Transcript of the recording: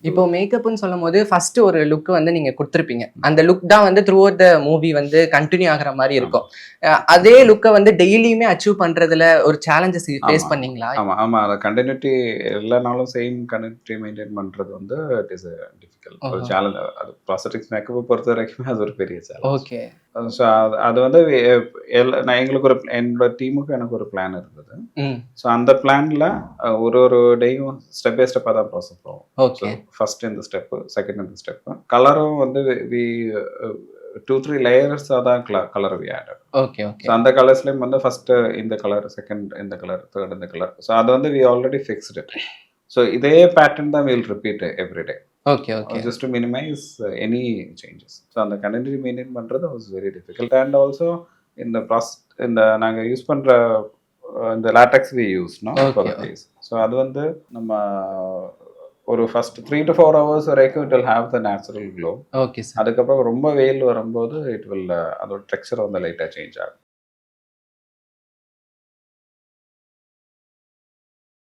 இப்போ மேக்கப்னு சொல்லும்போது ஃபர்ஸ்ட் ஒரு லுக் வந்து நீங்க கொடுத்துருப்பீங்க. அந்த லுக் தான் வந்து த்ரூ அவுட் த மூவி வந்து கன்டின்யூ ஆகுற மாரி இருக்கும். அதே லுக்க வந்து டெய்லியுமே அச்சீவ் பண்றதுல ஒரு சேலஞ்சஸ் ஃபேஸ் ஆமா, பண்ணீங்களா? ஆமா, ஆமா. அத கன்டினியூட்டி எல்லா நாளும் சேம் கன்டினியூட்டி மெயின்டெயின் பண்றது வந்து இட் இஸ் டிஃபிகல்ட். ஒரு ஓஹோ! சேலஞ்ச். அது ப்ராஸ்தெடிக்ஸ் மேக்கப்ப பொறுத்தவரைக்குமே அது ஒரு பெரிய சேலஞ்ச். ஓகே. ஸோ அது வந்து நான் எங்களுக்கு என்னோட டீமுக்கும் எனக்கு ஒரு பிளான் இருந்தது. ம். ஸோ அந்த பிளான்ல ஒரு ஒரு டேயும் ஸ்டெப் பை ஸ்டெப்பா தான் ப்ராசஸ் போகும். So okay. ஃபர்ஸ்ட் இந்த ஸ்டெப்பு, செகண்ட் இந்த ஸ்டெப்பு. கலரும் வந்து வி 2, 3 லேயர்ஸா தான் colour we added. Okay, so okay. அந்த கலர்ஸ்லயும் வந்து ஃபர்ஸ்ட் இந்த கலர், செகண்ட் இந்த கலர், தேர்ட் இந்த கலர். ஸோ அது வந்து we already fixed it. So இதே பேட்டர்ன் தான் will repeat every day. Okay, okay. Just to minimize any changes. So அந்த கன்டினியூட்டி மெயின்டைன் பண்றது was very difficult. And also இந்த இந்த நாங்க யூஸ் பண்ற இந்த latex we use for okay. Face. So அது வந்து நம்ம ஒரு ஃபர்ஸ்ட் 3 to 4 ஹவர்ஸ் வரைக்கும் it will have the natural glow. Okay sir. அதுக்கப்புறம் ரொம்ப வெயில் வரும்போது இட் வில் அதோட டெக்ஸ்சர் வந்து லைட்டாக சேஞ்ச் ஆகும்.